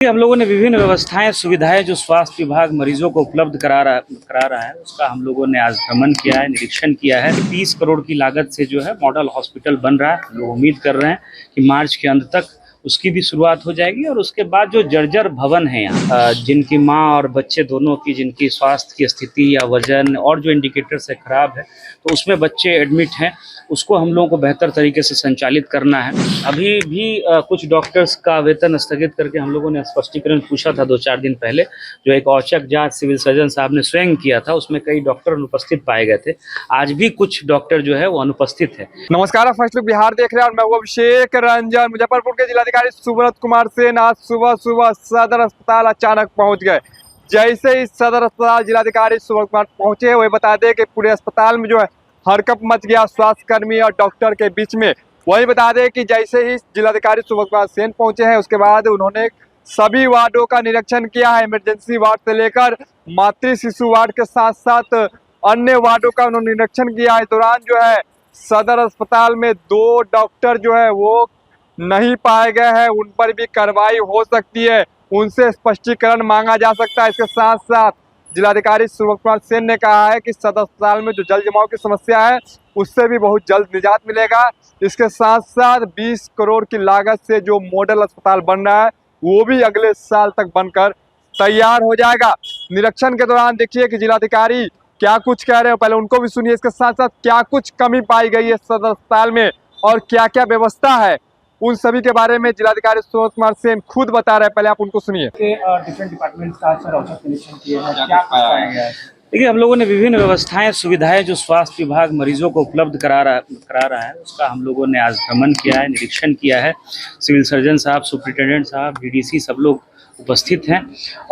हम लोगों ने विभिन्न व्यवस्थाएं सुविधाएं जो स्वास्थ्य विभाग मरीजों को उपलब्ध करा रहा है उसका हम लोगों ने आज भ्रमण किया है, निरीक्षण किया है। 30 करोड़ की लागत से जो है मॉडल हॉस्पिटल बन रहा है। लोग उम्मीद कर रहे हैं कि मार्च के अंत तक उसकी भी शुरुआत हो जाएगी और उसके बाद जो जर्जर भवन है यहाँ, जिनकी माँ और बच्चे दोनों की जिनकी स्वास्थ्य की स्थिति या वजन और जो इंडिकेटर्स है खराब है, तो उसमें बच्चे एडमिट हैं, उसको हम लोगों को बेहतर तरीके से संचालित करना है। अभी भी कुछ डॉक्टर्स का वेतन स्थगित करके हम लोगों ने स्पष्टीकरण पूछा था 2-4 दिन पहले, जो एक औचक जांच सिविल सर्जन साहब ने स्वयं किया था, उसमें कई डॉक्टर अनुपस्थित पाए गए थे। आज भी कुछ डॉक्टर जो है वो अनुपस्थित है। नमस्कार, आप फर्स्ट लुक बिहार देख रहे हैं और मैं हूं अभिषेक रंजन। मुजफ्फरपुर के जिलाधिकारी सुब्रत कुमार सेन आज सुबह सदर अस्पताल अचानक पहुंच गए। जैसे ही सदर अस्पताल जिलाधिकारी सुब्रत कुमार पहुंचे, वही बता दें कि पूरे अस्पताल में जो है हड़कंप मच गया स्वास्थ्य कर्मी और डॉक्टर के बीच में। वही बता दें कि जैसे ही जिलाधिकारी सुब्रत कुमार सेन पहुंचे हैं, उसके बाद उन्होंने सभी वार्डों का निरीक्षण किया है। इमरजेंसी वार्ड से लेकर मातृ शिशु वार्ड के साथ साथ अन्य वार्डों का उन्होंने निरीक्षण किया है। दौरान जो है सदर अस्पताल में 2 डॉक्टर जो है वो नहीं पाए गए हैं, उन पर भी कार्रवाई हो सकती है, उनसे स्पष्टीकरण मांगा जा सकता है। इसके साथ साथ जिलाधिकारी सुब्रत कुमार सेन ने कहा है कि सदर अस्पताल में जो जल जमाव की समस्या है उससे भी बहुत जल्द निजात मिलेगा। इसके साथ साथ 20 करोड़ की लागत से जो मॉडल अस्पताल बन रहा है वो भी अगले साल तक बनकर तैयार हो जाएगा। निरीक्षण के दौरान देखिए कि जिलाधिकारी क्या कुछ कह रहे हो, पहले उनको भी सुनिए। इसके साथ साथ क्या कुछ कमी पाई गई है सदर अस्पताल में और क्या क्या व्यवस्था है, उन सभी के बारे में जिलाधिकारी सुब्रत कुमार सेन खुद बता रहे हैं। पहले आप उनको सुनिए। डिफरेंट डिपार्टमेंट्स का सर औचक निरीक्षण किए हैं, क्या पाया गया है? देखिए, हम लोगों ने विभिन्न व्यवस्थाएं सुविधाएं जो स्वास्थ्य विभाग मरीजों को उपलब्ध करा रहा है उसका हम लोगों ने आज भ्रमण किया है, निरीक्षण किया है। सिविल सर्जन साहब, सुपरिटेंडेंट साहब, डीडीसी सब लोग उपस्थित हैं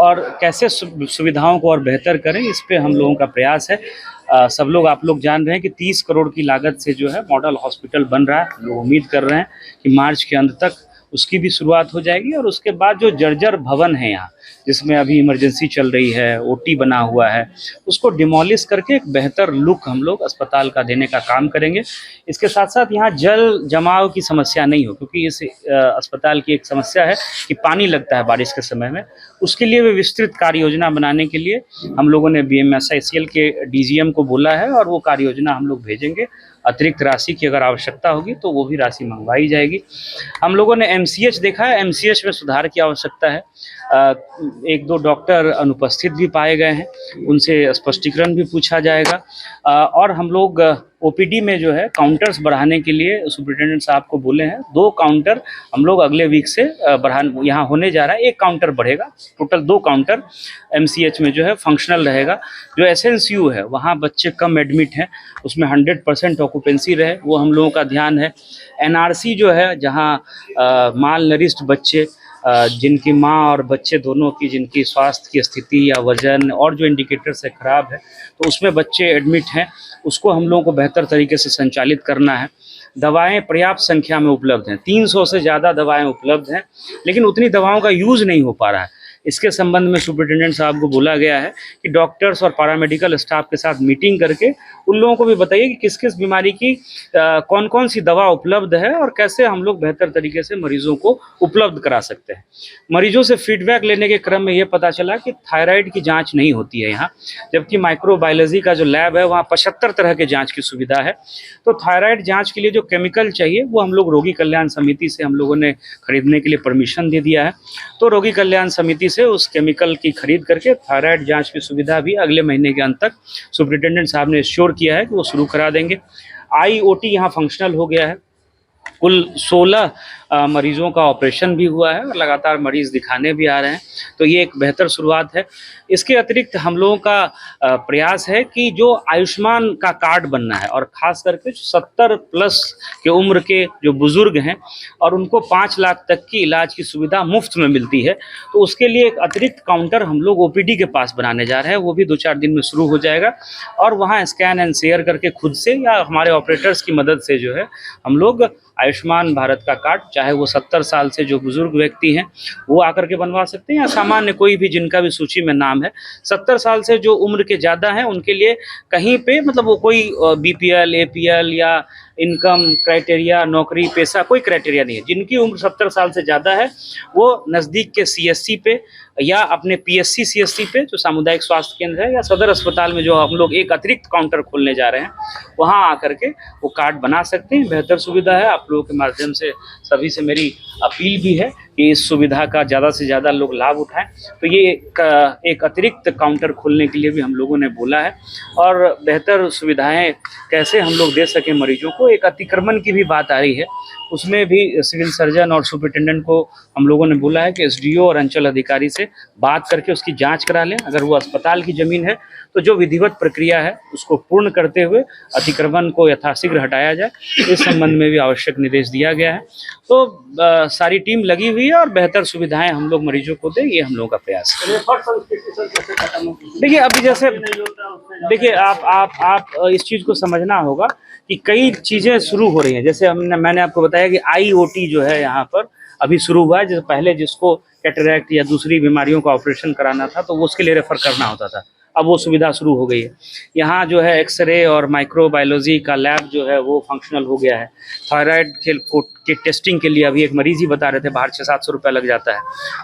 और कैसे सुविधाओं को और बेहतर करें, इस पे हम लोगों का प्रयास है। सब लोग आप लोग जान रहे हैं कि 30 करोड़ की लागत से जो है मॉडल हॉस्पिटल बन रहा है। लोग उम्मीद कर रहे हैं कि मार्च के अंत तक उसकी भी शुरुआत हो जाएगी और उसके बाद जो जर्जर भवन है यहाँ, जिसमें अभी इमरजेंसी चल रही है, ओटी बना हुआ है, उसको डिमोलिश करके एक बेहतर लुक हम लोग अस्पताल का देने का काम करेंगे। इसके साथ साथ यहाँ जल जमाव की समस्या नहीं हो, क्योंकि इस अस्पताल की एक समस्या है कि पानी लगता है बारिश के समय में। उसके लिए भी विस्तृत कार्य योजना बनाने के लिए हम लोगों ने BMSICL के DGM को बोला है और वो कार्य योजना हम लोग भेजेंगे। अतिरिक्त राशि की अगर आवश्यकता होगी तो वो भी राशि मंगवाई जाएगी। हम लोगों ने MCH देखा है, MCH में सुधार की आवश्यकता है। 1-2 डॉक्टर अनुपस्थित भी पाए गए हैं, उनसे स्पष्टीकरण भी पूछा जाएगा। और हम लोग OPD में जो है काउंटर्स बढ़ाने के लिए सुपरिटेंडेंट साहब को बोले हैं। 2 काउंटर हम लोग अगले वीक से यहाँ होने जा रहा है। 1 काउंटर बढ़ेगा, टोटल 2 काउंटर MCH में जो है फंक्शनल रहेगा। जो SNCU है वहाँ बच्चे कम एडमिट हैं, उसमें 100% ऑक्यूपेंसी रहे, वो हम लोगों का ध्यान है। NRC जो है जहाँ माल नरिष्ठ बच्चे, जिनकी माँ और बच्चे दोनों की जिनकी स्वास्थ्य की स्थिति या वजन और जो इंडिकेटर्स है खराब है, तो उसमें बच्चे एडमिट हैं, उसको हम लोगों को बेहतर तरीके से संचालित करना है। दवाएं पर्याप्त संख्या में उपलब्ध हैं, 300 से ज़्यादा दवाएं उपलब्ध हैं, लेकिन उतनी दवाओं का यूज़ नहीं हो पा रहा है। इसके संबंध में सुपरिटेंडेंट साहब को बोला गया है कि डॉक्टर्स और पैरामेडिकल स्टाफ के साथ मीटिंग करके उन लोगों को भी बताइए कि किस किस बीमारी की कौन कौन सी दवा उपलब्ध है और कैसे हम लोग बेहतर तरीके से मरीजों को उपलब्ध करा सकते हैं। मरीजों से फीडबैक लेने के क्रम में ये पता चला कि थायराइड की जांच नहीं होती है यहाँ, जबकि माइक्रोबायोलॉजी का जो लैब है वहाँ 75 तरह के जाँच की सुविधा है। तो थायराइड जाँच के लिए जो केमिकल चाहिए वो हम लोग रोगी कल्याण समिति से हम लोगों ने खरीदने के लिए परमिशन दे दिया है। तो रोगी कल्याण समिति से उस केमिकल की खरीद करके थायराइड जांच की सुविधा भी अगले महीने के अंत तक सुपरिटेंडेंट साहब ने श्योर किया है कि वो शुरू करा देंगे। IOT यहाँ फंक्शनल हो गया है। कुल 16 मरीजों का ऑपरेशन भी हुआ है और लगातार मरीज दिखाने भी आ रहे हैं, तो ये एक बेहतर शुरुआत है। इसके अतिरिक्त हम लोगों का प्रयास है कि जो आयुष्मान का कार्ड बनना है और ख़ास करके 70 प्लस के उम्र के जो बुज़ुर्ग हैं और उनको 5 लाख तक की इलाज की सुविधा मुफ्त में मिलती है, तो उसके लिए एक अतिरिक्त काउंटर हम लोग OPD के पास बनाने जा रहे हैं। वो भी 2-4 दिन में शुरू हो जाएगा और वहाँ स्कैन एंड शेयर करके खुद से या हमारे ऑपरेटर्स की मदद से जो है हम लोग आयुष्मान भारत का कार्ड, चाहे वो 70 साल से जो बुजुर्ग व्यक्ति हैं वो आकर के बनवा सकते हैं या सामान्य कोई भी जिनका भी सूची में नाम है। 70 साल से जो उम्र के ज़्यादा हैं उनके लिए कहीं पे मतलब वो कोई BPL, APL या इनकम क्राइटेरिया, नौकरी पेशा कोई क्राइटेरिया नहीं है। जिनकी उम्र 70 साल से ज़्यादा है वो नज़दीक के सीएससी पे या अपने पीएससी सीएससी पे जो सामुदायिक स्वास्थ्य केंद्र है या सदर अस्पताल में जो हम लोग एक अतिरिक्त काउंटर खोलने जा रहे हैं वहाँ आकर के वो कार्ड बना सकते हैं। बेहतर सुविधा है। आप लोगों के माध्यम से सभी से मेरी अपील भी है कि इस सुविधा का ज़्यादा से ज़्यादा लोग लाभ उठाएं। तो ये एक अतिरिक्त काउंटर खोलने के लिए भी हम लोगों ने बोला है और बेहतर सुविधाएं कैसे हम लोग दे सकें मरीजों को। एक अतिक्रमण की भी बात आ रही है, उसमें भी सिविल सर्जन और सुपरिटेंडेंट को हम लोगों ने बोला है कि एसडीओ और अंचल अधिकारी से बात करके उसकी जांच करा लें। अगर वो अस्पताल की ज़मीन है तो जो विधिवत प्रक्रिया है उसको पूर्ण करते हुए अतिक्रमण को यथाशीघ्र हटाया जाए। इस संबंध में भी आवश्यक निर्देश दिया गया है। तो सारी टीम लगी हुई है और बेहतर सुविधाएं हम लोग मरीजों को दें, ये हम लोगों का प्रयास है। देखिए अभी जैसे देखिए आप इस चीज़ को समझना होगा कि कई चीज़ें शुरू हो रही हैं। जैसे मैंने आपको बताया कि IoT जो है यहाँ पर अभी शुरू हुआ है। जैसे पहले जिसको कैटरैक्ट या दूसरी बीमारियों का ऑपरेशन कराना था तो वो उसके लिए रेफ़र करना होता था, अब वो सुविधा शुरू हो गई है। यहाँ जो है एक्सरे और माइक्रोबायोलॉजी का लैब जो है वो फंक्शनल हो गया है। थायराइड के टेस्टिंग के लिए अभी एक मरीज ही बता रहे थे बाहर 600-700 रुपये लग जाता है,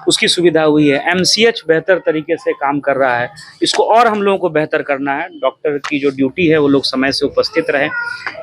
उसकी सुविधा हुई है। MCH बेहतर तरीके से काम कर रहा है, इसको और हम लोगों को बेहतर करना है। डॉक्टर की जो ड्यूटी है वो लोग समय से उपस्थित रहें,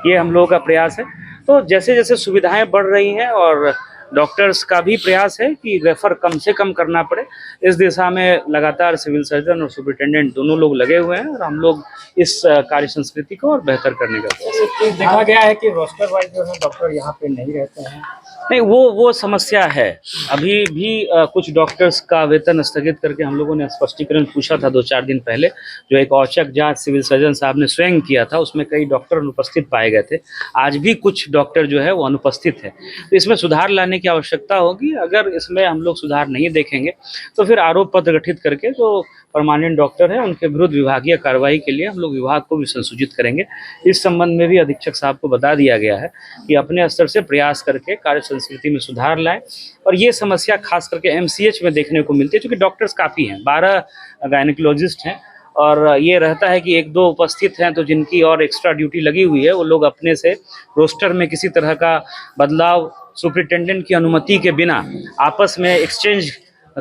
ये हम लोगों का प्रयास है। तो जैसे जैसे सुविधाएं बढ़ रही हैं और डॉक्टर्स का भी प्रयास है कि रेफ़र कम से कम करना पड़े, इस दिशा में लगातार सिविल सर्जन और सुपरिटेंडेंट दोनों लोग लगे हुए हैं और हम लोग इस कार्य संस्कृति को और बेहतर करने का प्रयास। देखा गया है कि रोस्टर वाइज जो है डॉक्टर यहाँ पे नहीं रहते हैं। नहीं, वो समस्या है। अभी भी कुछ डॉक्टर्स का वेतन स्थगित करके हम लोगों ने स्पष्टीकरण पूछा था 2-4 दिन पहले, जो एक औचक जांच सिविल सर्जन साहब ने स्वयं किया था, उसमें कई डॉक्टर अनुपस्थित पाए गए थे। आज भी कुछ डॉक्टर जो है वो अनुपस्थित है, तो इसमें सुधार लाने की आवश्यकता होगी। अगर इसमें हम लोग सुधार नहीं देखेंगे तो फिर आरोप पत्र गठित करके जो परमानेंट डॉक्टर हैं उनके विरुद्ध विभागीय कार्रवाई के लिए हम लोग विभाग को भी संसूचित करेंगे। इस संबंध में भी अधीक्षक साहब को बता दिया गया है कि अपने स्तर से प्रयास करके कार्य संस्कृति में सुधार लाएं। और ये समस्या खास करके MCH में देखने को मिलती है, क्योंकि डॉक्टर्स काफ़ी हैं, 12 गायनेकोलॉजिस्ट हैं और ये रहता है कि 1-2 उपस्थित हैं तो जिनकी और एक्स्ट्रा ड्यूटी लगी हुई है वो लोग अपने से रोस्टर में किसी तरह का बदलाव सुपरिटेंडेंट की अनुमति के बिना आपस में एक्सचेंज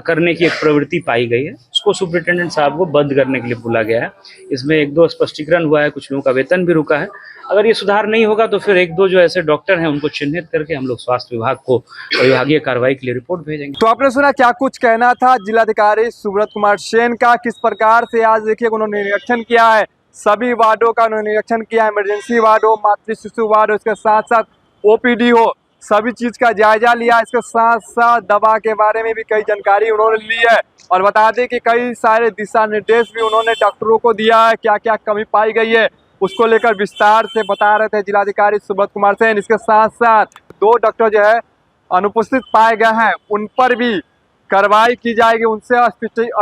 करने की एक प्रवृत्ति पाई गई है, उसको सुपरिटेंडेंट साहब को बंद करने के लिए बोला गया है। इसमें 1-2 स्पष्टीकरण हुआ है, कुछ लोगों का वेतन भी रुका है। अगर ये सुधार नहीं होगा तो फिर 1-2 जो ऐसे डॉक्टर हैं उनको चिन्हित करके हम लोग स्वास्थ्य विभाग को विभागीय कार्रवाई के लिए रिपोर्ट भेजेंगे। तो आपने सुना क्या कुछ कहना था जिलाधिकारी सुब्रत कुमार सेन का, किस प्रकार से आज देखिए उन्होंने निरीक्षण किया है, सभी वार्डों का उन्होंने निरीक्षण किया है। इमरजेंसी वार्ड हो, मातृ शिशु वार्ड हो, इसके साथ साथ OPD हो, सभी चीज का जायजा लिया। इसके साथ साथ दवा के बारे में भी कई जानकारी उन्होंने ली है और बता दें कि कई सारे दिशा निर्देश भी उन्होंने डॉक्टरों को दिया है, क्या क्या कमी पाई गई है उसको लेकर विस्तार से बता रहे थे जिलाधिकारी सुब्रत कुमार सेन। इसके साथ साथ 2 डॉक्टर जो है अनुपस्थित पाए गए हैं, उन पर भी कार्रवाई की जाएगी, उनसे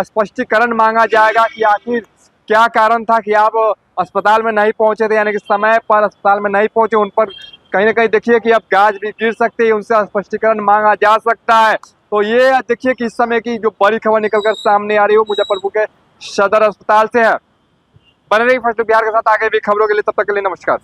स्पष्टीकरण मांगा जाएगा कि आखिर क्या कारण था कि आप अस्पताल में नहीं पहुंचे थे, यानी कि समय पर अस्पताल में नहीं पहुंचे। उन पर कहीं ना कहीं देखिए कि अब गाज भी गिर सकती है, उनसे स्पष्टीकरण मांगा जा सकता है। तो ये देखिए कि इस समय की जो बड़ी खबर निकलकर सामने आ रही हो मुजफ्फरपुर के सदर अस्पताल से है। बने रहिए फर्स्ट बिहार के साथ आगे भी खबरों के लिए, तब तक के लिए नमस्कार।